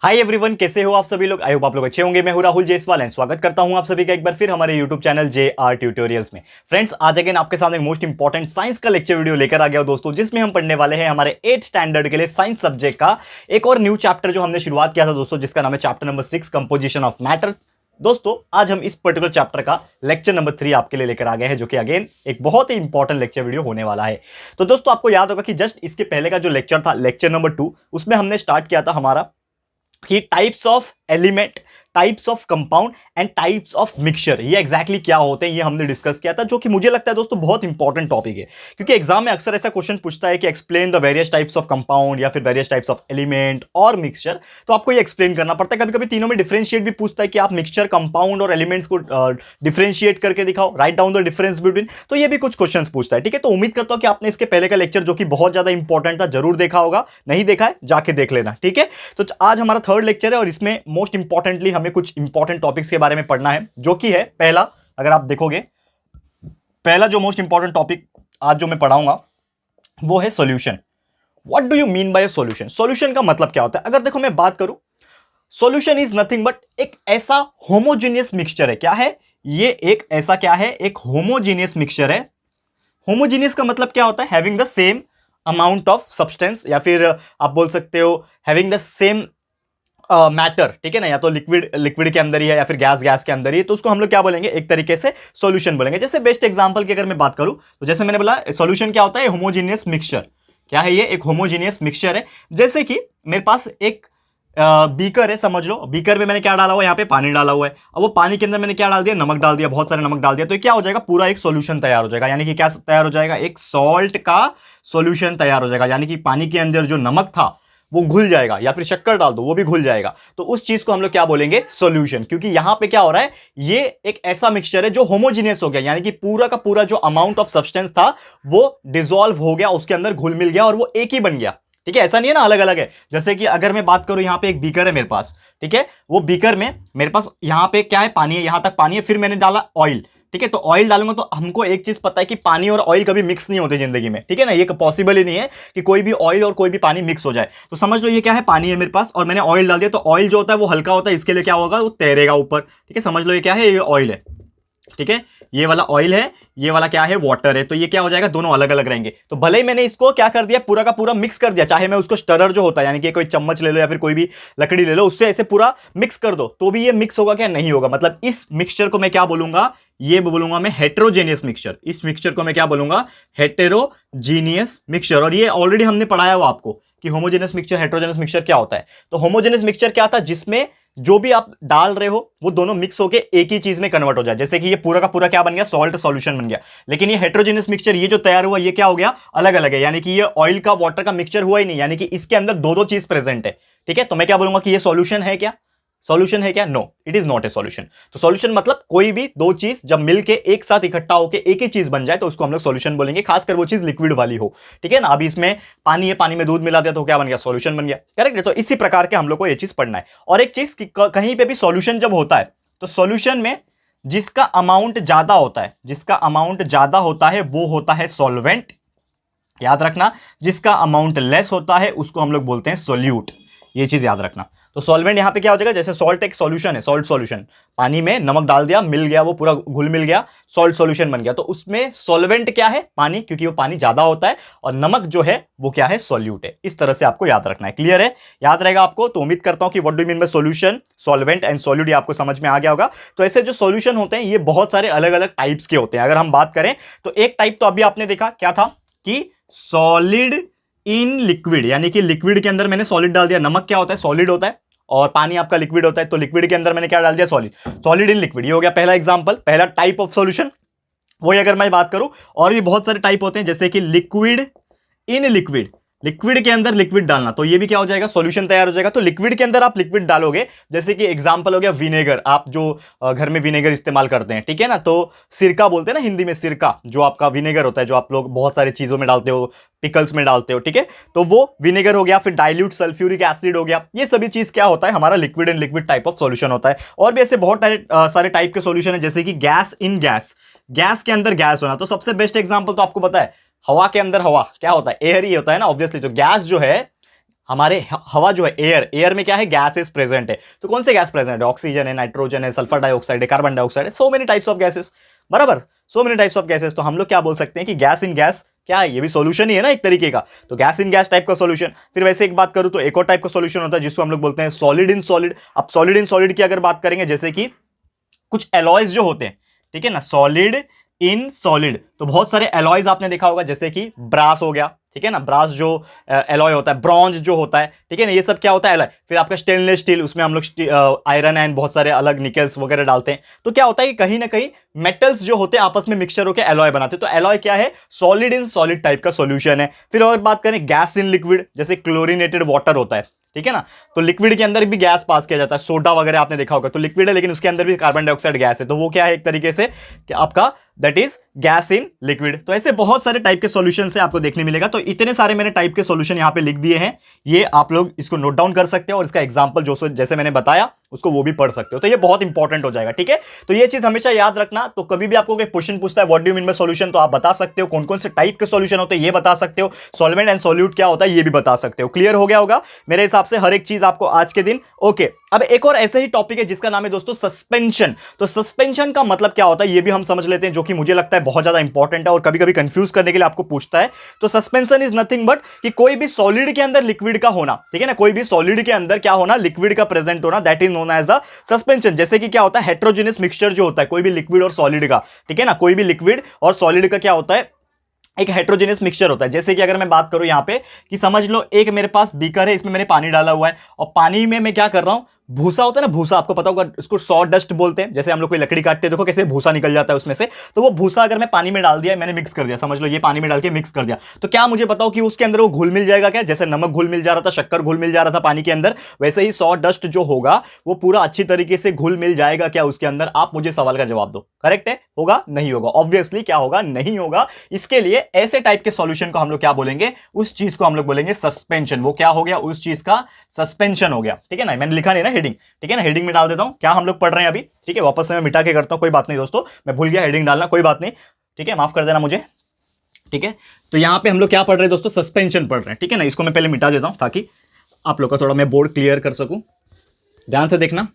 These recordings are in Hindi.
हाय एवरीवन, कैसे हो आप सभी लोग। आई होप आप लोग अच्छे होंगे। मैं हूं राहुल जायसवाल एंड स्वागत करता हूं आप सभी का एक बार फिर हमारे यूट्यूब चैनल JR ट्यूटोरियल्स में। फ्रेंड्स, आज अगेन आपके सामने मोस्ट इंपॉर्टेंट साइंस का लेक्चर वीडियो लेकर आ गया दोस्तों, जिसमें हम पढ़ने वाले हैं हमारे 8th स्टैंडर्ड के लिए साइंस सब्जेक्ट का एक और न्यू चैप्टर जो हमने शुरुआत किया था दोस्तों, जिसका नाम है chapter number 6 composition of matter. दोस्तों, आज हम इस पर्टिकुलर चैप्टर का लेक्चर नंबर 3 आपके लिए लेकर आ गए हैं, जो कि अगेन एक बहुत ही इंपॉर्टेंट लेक्चर वीडियो होने वाला है। तो दोस्तों, आपको याद होगा कि जस्ट इसके पहले का जो लेक्चर था, लेक्चर नंबर 2, उसमें हमने स्टार्ट किया था हमारा कि types of element, types of compound and types of mixture, ये एग्जैक्टली क्या होते हैं ये हमने डिस्कस किया था, जो कि मुझे लगता है दोस्तों बहुत इंपॉर्टेंट टॉपिक है। क्योंकि एग्जाम में अक्सर ऐसा क्वेश्चन पूछता है कि explain the various types of compound या फिर वेरियस टाइप्स ऑफ एलिमेंट और मिक्सचर। तो आपको ये एक्सप्लेन करना पड़ता है। कभी कभी तीनों में डिफरेंशिएट भी पूछता है कि आप मिक्सचर, कंपाउंड और एलिमेंट्स को डिफरेंशिएट करके दिखाओ, write down the difference between. तो ये भी कुछ क्वेश्चन पूछता है। ठीक है, तो उम्मीद करता हूं कि आपने इसके पहले का लेक्चर, जो कि बहुत ज्यादा इंपॉर्टेंट था, जरूर देखा होगा। नहीं देखा है, जाके देख लेना। ठीक है, तो आज हमारा थर्ड लेक्चर है और इसमें मोस्ट इंपॉर्टेंटली हमें कुछ इंपॉर्टेंट टॉपिक्स के बारे में पढ़ना है, जो कि है पहला, अगर आप देखोगे, पहला जो मोस्ट इंपॉर्टेंट टॉपिक आज जो मैं पढ़ाऊंगा वो है solution. What do you mean by solution? Solution का मतलब क्या होता है? अगर देखो मैं बात करूं, सॉल्यूशन इज नथिंग बट एक ऐसा होमोजीनियस मिक्सचर है। क्या है ये? एक ऐसा क्या है? एक होमोजीनियस मिक्सचर है। होमोजीनियस का मतलब क्या होता है? Having the same amount of substance, या फिर आप बोल सकते हो हैविंग द सेम मैटर। ठीक है ना, या तो लिक्विड के अंदर ही है या फिर गैस के अंदर ही है, तो उसको हम लोग क्या बोलेंगे? एक तरीके से सॉल्यूशन बोलेंगे। जैसे बेस्ट एग्जांपल की अगर मैं बात करूं, तो जैसे मैंने बोला सॉल्यूशन क्या होता है? Homogeneous mixture. क्या है ये? एक होमोजीनियस मिक्सचर है। जैसे कि मेरे पास एक बीकर है, समझ लो। बीकर में मैंने क्या डाला हुआ है? यहाँ पे पानी डाला हुआ है। अब वो पानी के अंदर मैंने क्या डाल दिया? नमक डाल दिया, बहुत सारे नमक डाल दिया। तो क्या हो जाएगा? पूरा एक सॉल्यूशन तैयार हो जाएगा। यानी कि क्या तैयार हो जाएगा? एक सॉल्ट का सॉल्यूशन तैयार हो जाएगा। यानी कि पानी के अंदर जो नमक था वो घुल जाएगा, या फिर शक्कर डाल दो वो भी घुल जाएगा। तो उस चीज को हम लोग क्या बोलेंगे? सॉल्यूशन। क्योंकि यहां पे क्या हो रहा है? ये एक ऐसा मिक्सचर है जो होमोजीनियस हो गया, यानी कि पूरा का पूरा जो अमाउंट ऑफ सब्सटेंस था वो डिसॉल्व हो गया, उसके अंदर घुल मिल गया और वो एक ही बन गया। ठीक है, ऐसा नहीं है ना अलग अलग है। जैसे कि अगर मैं बात करूं, यहां पे एक बीकर है मेरे पास। ठीक है, वो बीकर में मेरे पास यहां पे क्या है? पानी है, यहां तक पानी है, फिर मैंने डाला ऑयल। ठीक है, तो ऑयल डालूंगा तो हमको एक चीज पता है कि पानी और ऑयल कभी मिक्स नहीं होते जिंदगी में। ठीक है ना, ये पॉसिबल ही नहीं है कि कोई भी ऑयल और कोई भी पानी मिक्स हो जाए। तो समझ लो ये क्या है? पानी है मेरे पास और मैंने ऑयल डाल दिया। तो ऑयल जो होता है वो हल्का होता है, इसके लिए क्या होगा? वो तैरेगा ऊपर। ठीक है, समझ लो ये क्या है? ये ऑयल है। ठीक है, ये वाला ऑयल है, ये वाला क्या है? वाटर है। तो ये क्या हो जाएगा? दोनों अलग अलग रहेंगे। तो भले ही मैंने इसको क्या कर दिया? पूरा का पूरा मिक्स कर दिया, चाहे मैं उसको स्टरर जो होता है, यानी कि कोई चम्मच ले लो या फिर कोई भी लकड़ी ले लो, उससे ऐसे पूरा मिक्स कर दो, तो भी ये मिक्स होगा क्या? नहीं होगा। मतलब इस मिक्सचर को मैं क्या बोलूंगा? ये बोलूंगा मैं हेटेरोजेनियस मिक्सचर। इस मिक्सचर को मैं क्या बोलूंगा? Heterogeneous mixture. और ये ऑलरेडी हमने पढ़ाया हुआ आपको कि होमोजेनियस मिक्सचर, हेटेरोजेनियस मिक्सचर क्या होता है। तो होमोजेनियस मिक्सचर क्या था? जिसमें जो भी आप डाल रहे हो वो दोनों मिक्स होकर एक ही चीज में कन्वर्ट हो जाए। जैसे कि ये पूरा का पूरा क्या बन गया? सॉल्ट सॉल्यूशन बन गया। लेकिन ये हेटेरोजेनियस मिक्सचर, ये जो तैयार हुआ, ये क्या हो गया? अलग अलग है। यानी कि ये ऑयल का वाटर का मिक्सचर हुआ ही नहीं, यानी कि इसके अंदर दो दो चीज प्रेजेंट है। ठीक है, तो मैं क्या बोलूंगा कि ये सॉल्यूशन है क्या? सॉल्यूशन है क्या? No, it is not a solution. तो सॉल्यूशन मतलब कोई भी दो चीज जब मिलके एक साथ इकट्ठा होकर एक ही चीज बन जाए तो उसको हम लोग सॉल्यूशन बोलेंगे, खासकर वो चीज लिक्विड वाली हो। ठीक है ना, अभी इसमें पानी है, पानी में दूध मिला दिया तो क्या बन गया? सॉल्यूशन बन गया। करेक्ट है। तो इसी प्रकार के हम लोग को ये चीज पढ़ना है। और एक चीज कहीं पे भी सॉल्यूशन जब होता है तो सॉल्यूशन में जिसका अमाउंट ज्यादा होता है, जिसका अमाउंट ज्यादा होता है वो होता है सॉल्वेंट। याद रखना, जिसका अमाउंट लेस होता है उसको हम लोग बोलते हैं सोल्यूट। ये चीज याद रखना। तो सॉल्वेंट यहां पे क्या हो जाएगा? जैसे सॉल्ट एक सॉल्यूशन है, सॉल्ट सॉल्यूशन, पानी में नमक डाल दिया, मिल गया, वो पूरा घुल मिल गया, सॉल्ट सॉल्यूशन बन गया। तो उसमें सॉल्वेंट क्या है? पानी, क्योंकि वो पानी ज्यादा होता है, और नमक जो है वो क्या है? सॉल्यूट है। इस तरह से आपको याद रखना है। क्लियर है? याद रहेगा आपको? तो उम्मीद करता हूं कि what do you mean by solution, solvent and solute, ये आपको समझ में आ गया होगा। तो ऐसे जो सॉल्यूशन होते हैं ये बहुत सारे अलग अलग टाइप्स के होते हैं। अगर हम बात करें तो एक टाइप तो अभी आपने देखा क्या था कि सॉलिड इन लिक्विड, यानी कि लिक्विड के अंदर मैंने सॉलिड डाल दिया। नमक क्या होता है? सॉलिड होता है, और पानी आपका लिक्विड होता है। तो लिक्विड के अंदर मैंने क्या डाल दिया? सॉलिड। सॉलिड इन लिक्विड, ये हो गया पहला एग्जांपल, पहला टाइप ऑफ सॉल्यूशन। वही अगर मैं बात करूं, और भी बहुत सारे टाइप होते हैं, जैसे कि लिक्विड इन लिक्विड, लिक्विड के अंदर लिक्विड डालना, तो ये भी क्या हो जाएगा? सॉल्यूशन तैयार हो जाएगा। तो लिक्विड के अंदर आप लिक्विड डालोगे, जैसे कि एग्जांपल हो गया विनेगर। आप जो घर में विनेगर इस्तेमाल करते हैं, ठीक है ना, तो सिरका बोलते हैं ना हिंदी में, सिरका, जो आपका विनेगर होता है, जो आप लोग बहुत सारी चीजों में डालते हो, पिकल्स में डालते हो। ठीक है, तो वो विनेगर हो गया, फिर डाइल्यूट सल्फ्यूरिक एसिड हो गया। ये सभी चीज क्या होता है? हमारा liquid and liquid type of solution होता है। और भी ऐसे बहुत सारे टाइप के सॉल्यूशन है, जैसे कि गैस इन गैस, गैस के अंदर गैस होना। तो सबसे बेस्ट एग्जांपल तो आपको पता है, हवा के अंदर हवा क्या होता है? एयर ही होता है ना, ऑब्वियसली। तो गैस जो है हमारे हवा जो है एयर में क्या है, गैसेस प्रेजेंट है। तो कौन से गैस प्रेजेंट है, ऑक्सीजन है, नाइट्रोजन है, सल्फर डाइऑक्साइड है, कार्बन डाइऑक्साइड है, so many types of gases, बराबर, so many types of gases. तो हम लोग क्या बोल सकते हैं कि गैस इन गैस क्या है, ये भी सॉल्यूशन ही है ना एक तरीके का, तो गैस इन गैस टाइप का सॉल्यूशन। फिर वैसे एक बात करूं तो एक और टाइप का सॉल्यूशन होता है जिसको हम लोग बोलते हैं सॉलिड इन सॉलिड। अब सॉलिड इन सॉलिड की अगर बात करेंगे, जैसे कि कुछ एलॉयज जो होते हैं, ठीक है ना, सॉलिड इन सॉलिड, तो बहुत सारे एलॉयज आपने देखा होगा, जैसे कि ब्रास हो गया, ठीक है ना, ब्रास जो एलॉय होता है, ब्रॉन्ज जो होता है, ठीक है ना, ये सब क्या होता है, एलॉय। फिर आपका स्टेनलेस स्टील, उसमें हम लोग आयरन एंड बहुत सारे अलग निकल्स वगैरह डालते हैं। तो क्या होता है कि कहीं ना कहीं मेटल्स जो होते हैं आपस में मिक्सचर होकर एलॉय बनाते हैं। तो एलॉय क्या है, सॉलिड इन सॉलिड टाइप का सॉल्यूशन है। फिर और बात करें गैस इन लिक्विड, जैसे क्लोरीनेटेड वाटर होता है, ठीक है ना, तो लिक्विड के अंदर भी गैस पास किया जाता है, सोडा वगैरह आपने देखा होगा, तो लिक्विड है लेकिन उसके अंदर भी कार्बन डाइऑक्साइड गैस है, तो वो क्या है एक तरीके से कि आपका that is gas in liquid. तो ऐसे बहुत सारे टाइप के सॉल्यूशन से आपको देखने मिलेगा। तो इतने सारे मैंने टाइप के सॉल्यूशन यहां पे लिख दिए हैं, ये आप लोग इसको नोट डाउन कर सकते हो और इसका एग्जांपल जो जैसे मैंने बताया उसको वो भी पढ़ सकते हो, तो ये बहुत इंपॉर्टेंट हो जाएगा, ठीक है। तो ये चीज हमेशा याद रखना। तो कभी भी आपको कोई क्वेश्चन पूछता है what do you mean by solution, तो आप बता सकते हो कौन कौन से टाइप के सॉल्यूशन होते हैं, ये बता सकते हो, सॉल्वेंट एंड सॉल्यूट क्या होता है ये भी बता सकते हो। क्लियर हो गया होगा मेरे हिसाब से हर एक चीज आपको आज के दिन। ओके, अब एक और ऐसे ही टॉपिक है जिसका नाम है दोस्तों सस्पेंशन। तो सस्पेंशन का मतलब क्या होता है ये भी हम समझ लेते हैं, जो कि मुझे लगता है बहुत ज्यादा इंपॉर्टेंट है और कभी कभी कंफ्यूज करने के लिए आपको पूछता है। तो सस्पेंशन इज नथिंग बट कि कोई भी सॉलिड के अंदर लिक्विड का होना, ठीक है ना, कोई भी सॉलिड के अंदर क्या होना, लिक्विड का प्रेजेंट होना, that is known as the suspension. जैसे कि क्या होता है, हेट्रोजेनियस मिक्सचर जो होता है कोई भी लिक्विड और सॉलिड का, ठीक है ना, कोई भी लिक्विड और सॉलिड का क्या होता है, एक हेट्रोजेनियस मिक्सचर होता है। जैसे कि अगर मैं बात करूं यहां पे कि समझ लो एक मेरे पास बीकर है, इसमें मैंने पानी डाला हुआ है और पानी में मैं क्या कर रहा हूं, भूसा होता है ना, भूसा आपको पता होगा, इसको सॉ डस्ट बोलते हैं। जैसे हम लोग कोई लकड़ी काटते हैं, देखो कैसे भूसा निकल जाता है उसमें से, तो वो भूसा अगर मैं पानी में डाल दिया, मैंने मिक्स कर दिया, समझ लो ये पानी में डाल के मिक्स कर दिया, तो क्या मुझे बताओ कि उसके अंदर वो घुल मिल जाएगा क्या, जैसे नमक घुल मिल जा रहा था, शक्कर घुल मिल जा रहा था पानी के अंदर, वैसे ही सॉ डस्ट जो होगा वो पूरा अच्छी तरीके से घुल मिल जाएगा क्या उसके अंदर। आप मुझे सवाल का जवाब दो, करेक्ट है, होगा नहीं होगा, ऑब्वियसली क्या होगा, नहीं होगा। इसके लिए ऐसे टाइप के सॉल्यूशन को हम लोग क्या बोलेंगे, उस चीज को हम लोग बोलेंगे सस्पेंशन। वो क्या हो गया, उस चीज का सस्पेंशन हो गया, ठीक है ना, मैंने लिखा नहीं ना हेडिंग, ठीक है ना, हेडिंग में डाल देता हूं क्या हम लोग पढ़ रहे हैं अभी, ठीक है, वापस से मैं मिटा के करता हूं, कोई बात नहीं दोस्तों, मैं भूल गया हेडिंग डालना, कोई बात नहीं, ठीक है, माफ कर देना मुझे, ठीक है। तो यहां पे हम लोग क्या पढ़ रहे हैं दोस्तों, सस्पेंशन पढ़ रहे हैं, ठीक है ना। इसको मैं पहले मिटा देता हूं ताकि आप लोग का थोड़ा मैं बोर्ड क्लियर कर सकूं, ध्यान से देखना।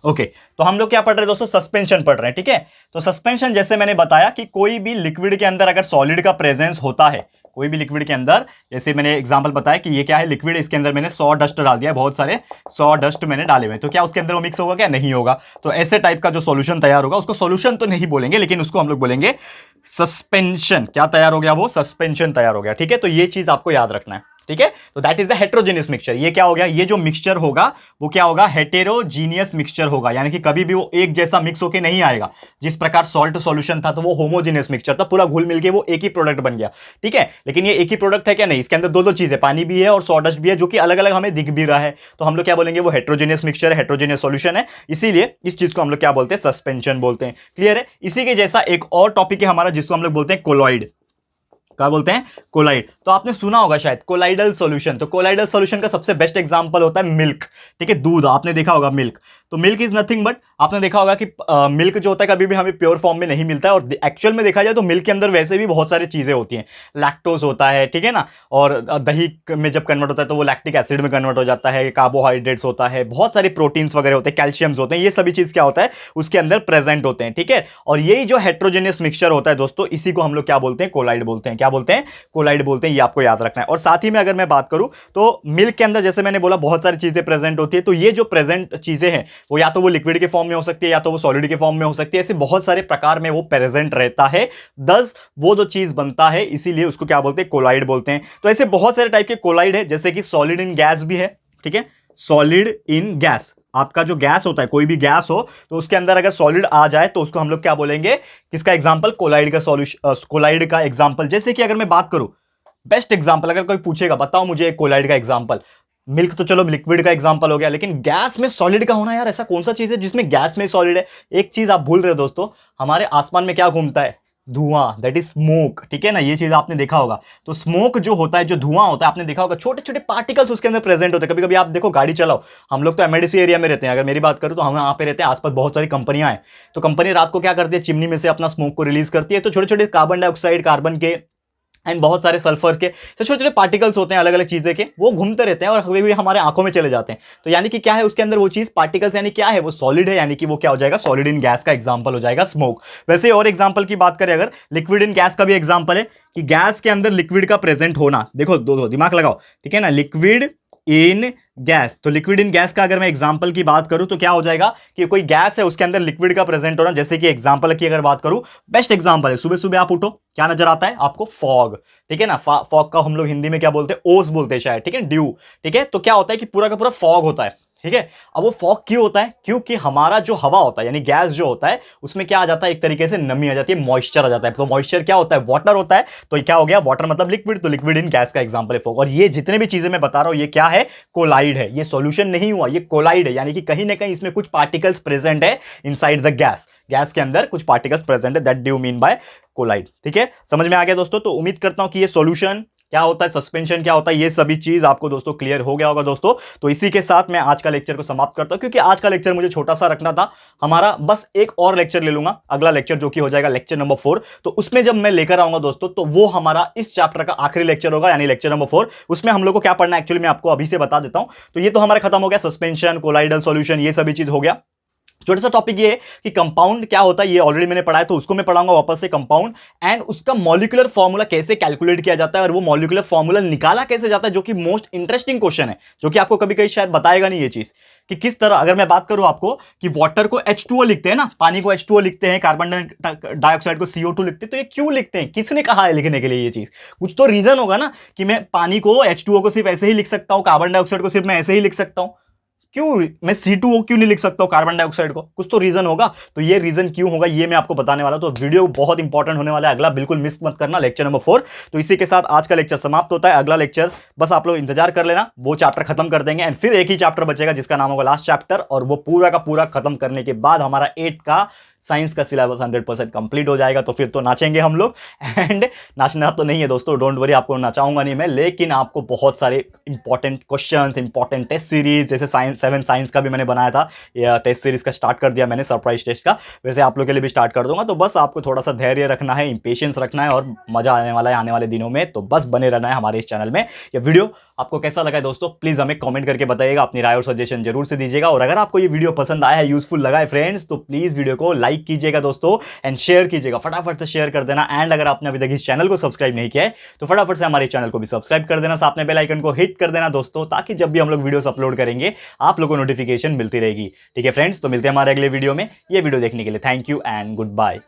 ओके, तो हम लोग क्या पढ़ रहे हैं दोस्तों, सस्पेंशन पढ़ रहे हैं, ठीक है। तो सस्पेंशन जैसे मैंने बताया कि कोई भी लिक्विड के अंदर अगर सॉलिड का प्रेजेंस होता है, कोई भी लिक्विड के अंदर, जैसे मैंने एग्जांपल बताया कि ये क्या है, लिक्विड, इसके अंदर मैंने सॉ डस्ट डाल दिया, बहुत सारे सॉ डस्ट मैंने डाले हुए, तो क्या उसके अंदर वो मिक्स होगा क्या, नहीं होगा। तो ऐसे टाइप का जो सॉल्यूशन तैयार होगा उसको सॉल्यूशन तो नहीं बोलेंगे, लेकिन उसको हम लोग बोलेंगे सस्पेंशन। क्या तैयार हो गया, वो सस्पेंशन तैयार हो गया, ठीक है। तो ये चीज आपको याद रखना है, ठीक है। तो that is the heterogeneous mixture. ये क्या हो गया, ये जो मिक्सचर होगा वो क्या होगा, हेटेरोजीनियस मिक्सचर होगा, यानी कि कभी भी वो एक जैसा मिक्स होके नहीं आएगा। जिस प्रकार सॉल्ट सॉल्यूशन था तो वो होमोजेनियस मिक्सचर था, पूरा घुल मिल के वो एक ही प्रोडक्ट बन गया, ठीक है। लेकिन ये एक ही प्रोडक्ट है क्या, नहीं, इसके अंदर दो दो चीजें, पानी भी है और सॉडस्ट भी है, जो कि अलग अलग हमें दिख भी रहा है। तो हम लोग क्या बोलेंगे, वो हेट्रोजेनियस मिक्सचर है, हेट्रोजेनियस सॉल्यूशन है, इसीलिए इस चीज को हम लोग क्या बोलते हैं, सस्पेंशन बोलते हैं। क्लियर है। इसी के जैसा एक और टॉपिक है हमारा जिसको हम लोग बोलते हैं कोलॉइड। क्या बोलते हैं, कोलाइड। तो आपने सुना होगा शायद कोलाइडल सॉल्यूशन। तो कोलाइडल सॉल्यूशन का सबसे बेस्ट एग्जांपल होता है मिल्क, ठीक है, दूध, आपने देखा होगा मिल्क। तो मिल्क इज नथिंग बट, आपने देखा होगा कि मिल्क जो होता है कभी भी हमें प्योर फॉर्म में नहीं मिलता है, और एक्चुअल में देखा जाए तो मिल्क के अंदर वैसे भी बहुत सारी चीजें होती हैं, लैक्टोज होता है, ठीक है ना, और दही में जब कन्वर्ट होता है तो वो लैक्टिक एसिड में कन्वर्ट हो जाता है, कार्बोहाइड्रेट्स होता है, बहुत सारे प्रोटीन्स वगैरह होते हैं, कैल्शियम्स होते हैं, ये सभी चीज क्या होता है उसके अंदर प्रेजेंट होते हैं, ठीक है। और यही जो हेट्रोजेनियस मिक्सचर होता है दोस्तों, इसी को हम लोग क्या बोलते हैं, कोलाइड बोलते हैं। क्या बोलते हैं, कोलाइड बोलते हैं। ये आपको याद रखना है। और साथ ही में अगर मैं बात करूं तो मिल्क के अंदर जैसे मैंने बोला बहुत सारी चीजें प्रेजेंट होती है, तो ये जो प्रेजेंट चीजें हैं वो या तो वो लिक्विड के फॉर्म में हो सकती है या तो वो सॉलिड के फॉर्म में हो सकती है, ऐसे बहुत सारे प्रकार में वो प्रेजेंट रहता है, दस वो जो चीज बनता है, इसीलिए उसको क्या बोलते हैं, कोलाइड बोलते हैं। तो ऐसे बहुत सारे टाइप के कोलाइड है, जैसे कि सॉलिड इन गैस भी है, ठीक है, सॉलिड इन गैस। आपका जो गैस होता है, कोई भी गैस हो तो उसके अंदर अगर सॉलिड आ जाए तो उसको हम लोग क्या बोलेंगे, किसका एग्जांपल, कोलाइड का सॉल्यूशन, कोलाइड का एग्जांपल। जैसे कि अगर मैं बात करूं, बेस्ट एग्जांपल, अगर कोई पूछेगा बताओ मुझे कोलाइड का एग्जांपल, मिल्क तो चलो लिक्विड का एग्जांपल हो गया, लेकिन गैस में सॉलिड का होना, यार ऐसा कौन सा चीज है जिसमें गैस में सॉलिड है। एक चीज आप भूल रहे हो दोस्तों, हमारे आसमान में क्या घूमता है, धुआं, दैट इज स्मोक, ठीक है ना, ये चीज आपने देखा होगा। तो स्मोक जो होता है, जो धुआं होता है, आपने देखा होगा छोटे छोटे पार्टिकल्स उसके अंदर प्रेजेंट होते हैं। कभी कभी आप देखो गाड़ी चलाओ, हम लोग तो एमआईडीसी एरिया में रहते हैं, अगर मेरी बात करूं तो हम यहाँ पे रहते हैं, आसपास बहुत सारी कंपनियां हैं, तो कंपनी रात को क्या करती है, चिमनी में से अपना स्मोक को रिलीज करती है, तो छोटे छोटे कार्बन डाइऑक्साइड, कार्बन के एंड बहुत सारे सल्फर के छोटे छोटे पार्टिकल्स होते हैं अलग अलग चीजें के, वो घूमते रहते हैं और कभी भी हमारे आंखों में चले जाते हैं। तो यानी कि क्या है उसके अंदर वो चीज पार्टिकल्स, यानी क्या है वो सॉलिड है, यानी कि वो क्या हो जाएगा सॉलिड इन गैस का एग्जांपल हो जाएगा स्मोक। वैसे और एग्जांपल की बात करें अगर, लिक्विड इन गैस का भी एग्जांपल है कि गैस के अंदर लिक्विड का प्रेजेंट होना। देखो दो दिमाग लगाओ, ठीक है ना, लिक्विड इन गैस, तो लिक्विड इन गैस का अगर मैं एग्जांपल की बात करूं तो क्या हो जाएगा कि कोई गैस है उसके अंदर लिक्विड का प्रेजेंट होना। जैसे कि एग्जांपल की अगर बात करूं, बेस्ट एग्जांपल है, सुबह सुबह आप उठो, क्या नजर आता है आपको, फॉग, ठीक है ना। फॉग का हम लोग हिंदी में क्या बोलते हैं, ओस बोलते हैं शायद, ठीक है, ड्यू, ठीक है। तो क्या होता है कि पूरा का पूरा फॉग होता है, ठीक है। अब वो फॉग क्यों होता है, क्योंकि हमारा जो हवा होता है यानी गैस जो होता है उसमें क्या आ जाता है, एक तरीके से नमी आ जाती है, मॉइस्चर आ जाता है। तो मॉइस्चर क्या होता है, वाटर होता है। तो क्या हो गया, वाटर मतलब लिक्विड, तो लिक्विड इन गैस का एग्जांपल है फॉग। और ये जितने भी चीजें मैं बता रहा हूं ये क्या है, कोलाइड है, ये सॉल्यूशन नहीं हुआ, ये कोलाइड है, यानी कि कहीं ना कहीं इसमें कुछ पार्टिकल्स प्रेजेंट है इनसाइड द गैस, गैस के अंदर कुछ पार्टिकल्स प्रेजेंट है, that do mean by colloid. ठीक है, समझ में आ गया दोस्तों। तो उम्मीद करता हूं कि ये सॉल्यूशन क्या होता है, सस्पेंशन क्या होता है, ये सभी चीज आपको दोस्तों क्लियर हो गया होगा दोस्तों। तो इसी के साथ मैं आज का लेक्चर को समाप्त करता हूं, क्योंकि आज का लेक्चर मुझे छोटा सा रखना था हमारा, बस एक और लेक्चर ले लूंगा, अगला लेक्चर जो कि हो जाएगा लेक्चर नंबर 4। तो उसमें जब मैं लेकर आऊंगा दोस्तों तो वो हमारा इस चैप्टर का आखिरी लेक्चर होगा, यानी लेक्चर नंबर 4। उसमें हम लोग को क्या पढ़ना है एक्चुअली मैं आपको अभी से बता देता हूं। तो ये तो हमारा खत्म हो गया, सस्पेंशन, कोलाइडल सॉल्यूशन, ये सभी चीज हो गया। छोटा सा टॉपिक ये है कि कंपाउंड क्या होता है, ये ऑलरेडी मैंने पढ़ा है, तो उसको मैं पढ़ाऊंगा वापस से, कंपाउंड एंड उसका मॉलिक्यूलर फॉर्मूला कैसे कैलकुलेट किया जाता है और वो मॉलिक्यूलर फॉर्मूला निकाला कैसे जाता है, जो कि मोस्ट इंटरेस्टिंग क्वेश्चन है, जो कि आपको कभी कभी शायद बताएगा नहीं ये चीज कि किस तरह। अगर मैं बात करूं आपको कि वाटर को H2O लिखते हैं ना, पानी को H2O लिखते हैं, कार्बन डाइऑक्साइड को CO2 लिखते हैं, तो ये क्यों लिखते हैं, किसने कहा है लिखने के लिए ये चीज, कुछ तो रीजन होगा ना कि मैं पानी को H2O को सिर्फ ऐसे ही लिख सकता हूं, कार्बन डाइऑक्साइड को सिर्फ मैं ऐसे ही लिख सकता हूं, क्यों मैं C2O क्यों नहीं लिख सकता हूं कार्बन डाइऑक्साइड को, कुछ तो रीजन होगा। तो ये रीजन क्यों होगा ये मैं आपको बताने वाला हूं। तो वीडियो बहुत इंपॉर्टेंट होने वाला है, अगला बिल्कुल मिस मत करना, लेक्चर नंबर 4। तो इसी के साथ आज का लेक्चर समाप्त होता है, अगला लेक्चर बस आप लोग इंतजार कर लेना, वो चैप्टर खत्म कर देंगे एंड फिर एक ही चैप्टर बचेगा जिसका नाम होगा लास्ट चैप्टर, और वो पूरा का पूरा खत्म करने के बाद हमारा 8 का साइंस का सिलेबस 100% कंप्लीट हो जाएगा। तो फिर तो नाचेंगे हम लोग, एंड नाचना तो नहीं है दोस्तों, डोंट वरी, आपको नचाऊंगा नहीं मैं, लेकिन आपको बहुत सारे important questions, important test series, जैसे साइंस 7 साइंस का भी मैंने बनाया था, या टेस्ट सीरीज का स्टार्ट कर दिया मैंने, सरप्राइज टेस्ट का, वैसे आप लोग के लिए भी स्टार्ट कर दूंगा। तो बस आपको थोड़ा सा धैर्य रखना है, इंपेशेंस रखना है, और मजा आने वाला है आने वाले दिनों में। तो बस बने रहना है हमारे इस चैनल में। ये वीडियो आपको कैसा लगा है दोस्तों, प्लीज हमें कमेंट करके बताइएगा, अपनी राय और सजेशन जरूर से दीजिएगा। और अगर आपको ये वीडियो पसंद आया है, यूजफुल लगा है फ्रेंड्स, तो प्लीज वीडियो को लाइक कीजिएगा दोस्तों, एंड शेयर कीजिएगा, फटाफट से शेयर कर देना। एंड अगर आपने अभी तक इस चैनल को सब्सक्राइब नहीं किया है तो फटाफट से हमारे चैनल को भी सब्सक्राइब कर देना, साथ में बेल आइकन को हिट कर देना दोस्तों, ताकि जब भी हम लोग वीडियोस अपलोड करेंगे आप लोगों को नोटिफिकेशन मिलती रहेगी। ठीक है फ्रेंड्स, तो मिलते हैं हमारे अगले वीडियो में। ये वीडियो देखने के लिए thank you and good bye.